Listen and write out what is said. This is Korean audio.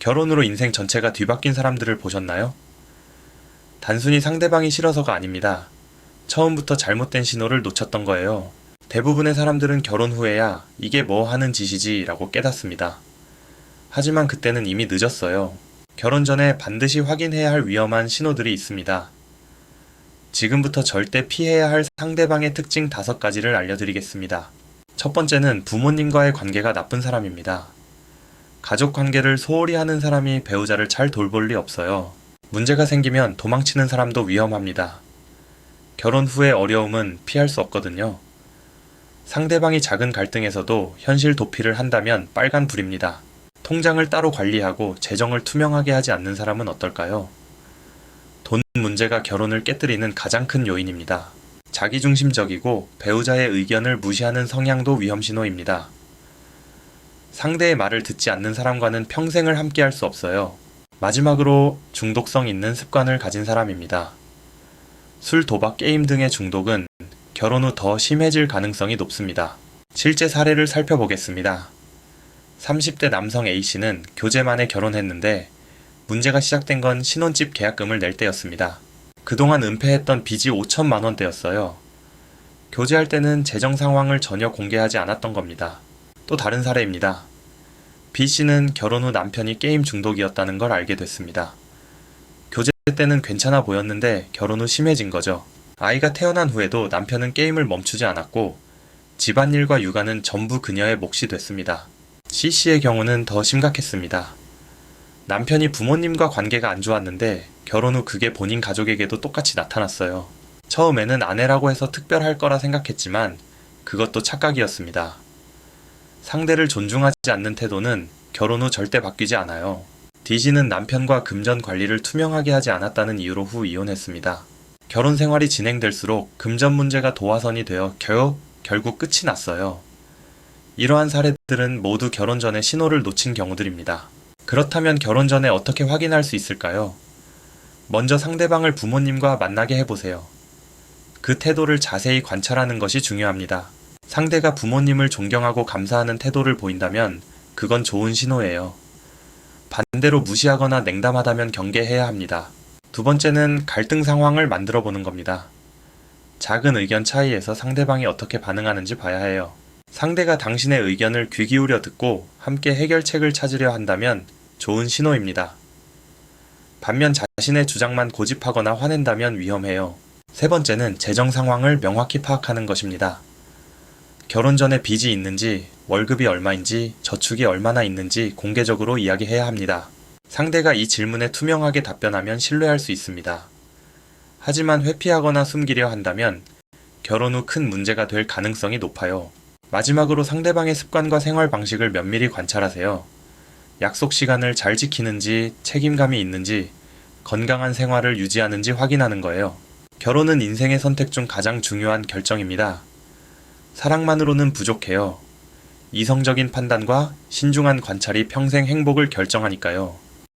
결혼으로 인생 전체가 뒤바뀐 사람들을 보셨나요? 단순히 상대방이 싫어서가 아닙니다. 처음부터 잘못된 신호를 놓쳤던 거예요. 대부분의 사람들은 결혼 후에야 이게 뭐 하는 짓이지 라고 깨닫습니다. 하지만 그때는 이미 늦었어요. 결혼 전에 반드시 확인해야 할 위험한 신호들이 있습니다. 지금부터 절대 피해야 할 상대방의 특징 5가지를 알려드리겠습니다. 첫 번째는 부모님과의 관계가 나쁜 사람입니다. 가족 관계를 소홀히 하는 사람이 배우자를 잘 돌볼 리 없어요. 문제가 생기면 도망치는 사람도 위험합니다. 결혼 후의 어려움은 피할 수 없거든요. 상대방이 작은 갈등에서도 현실 도피를 한다면 빨간불입니다. 통장을 따로 관리하고 재정을 투명하게 하지 않는 사람은 어떨까요? 돈 문제가 결혼을 깨뜨리는 가장 큰 요인입니다. 자기중심적이고 배우자의 의견을 무시하는 성향도 위험신호입니다. 상대의 말을 듣지 않는 사람과는 평생을 함께할 수 없어요. 마지막으로 중독성 있는 습관을 가진 사람입니다. 술, 도박, 게임 등의 중독은 결혼 후 더 심해질 가능성이 높습니다. 실제 사례를 살펴보겠습니다. 30대 남성 A씨는 교제 만에 결혼했는데 문제가 시작된 건 신혼집 계약금을 낼 때였습니다. 그동안 은폐했던 빚이 5천만 원대였어요. 교제할 때는 재정 상황을 전혀 공개하지 않았던 겁니다. 또 다른 사례입니다. B씨는 결혼 후 남편이 게임 중독이었다는 걸 알게 됐습니다. 교제 때는 괜찮아 보였는데 결혼 후 심해진 거죠. 아이가 태어난 후에도 남편은 게임을 멈추지 않았고 집안일과 육아는 전부 그녀의 몫이 됐습니다. C씨의 경우는 더 심각했습니다. 남편이 부모님과 관계가 안 좋았는데 결혼 후 그게 본인 가족에게도 똑같이 나타났어요. 처음에는 아내라고 해서 특별할 거라 생각했지만 그것도 착각이었습니다. 상대를 존중하지 않는 태도는 결혼 후 절대 바뀌지 않아요. D씨는 남편과 금전 관리를 투명하게 하지 않았다는 이유로 후 이혼했습니다. 결혼 생활이 진행될수록 금전 문제가 도화선이 되어 결국 끝이 났어요. 이러한 사례들은 모두 결혼 전에 신호를 놓친 경우들입니다. 그렇다면 결혼 전에 어떻게 확인할 수 있을까요? 먼저 상대방을 부모님과 만나게 해보세요. 그 태도를 자세히 관찰하는 것이 중요합니다. 상대가 부모님을 존경하고 감사하는 태도를 보인다면 그건 좋은 신호예요. 반대로 무시하거나 냉담하다면 경계해야 합니다. 두 번째는 갈등 상황을 만들어 보는 겁니다. 작은 의견 차이에서 상대방이 어떻게 반응하는지 봐야 해요. 상대가 당신의 의견을 귀 기울여 듣고 함께 해결책을 찾으려 한다면 좋은 신호입니다. 반면 자신의 주장만 고집하거나 화낸다면 위험해요. 세 번째는 재정 상황을 명확히 파악하는 것입니다. 결혼 전에 빚이 있는지, 월급이 얼마인지, 저축이 얼마나 있는지 공개적으로 이야기해야 합니다. 상대가 이 질문에 투명하게 답변하면 신뢰할 수 있습니다. 하지만 회피하거나 숨기려 한다면 결혼 후 큰 문제가 될 가능성이 높아요. 마지막으로 상대방의 습관과 생활 방식을 면밀히 관찰하세요. 약속 시간을 잘 지키는지, 책임감이 있는지, 건강한 생활을 유지하는지 확인하는 거예요. 결혼은 인생의 선택 중 가장 중요한 결정입니다. 사랑만으로는 부족해요. 이성적인 판단과 신중한 관찰이 평생 행복을 결정하니까요.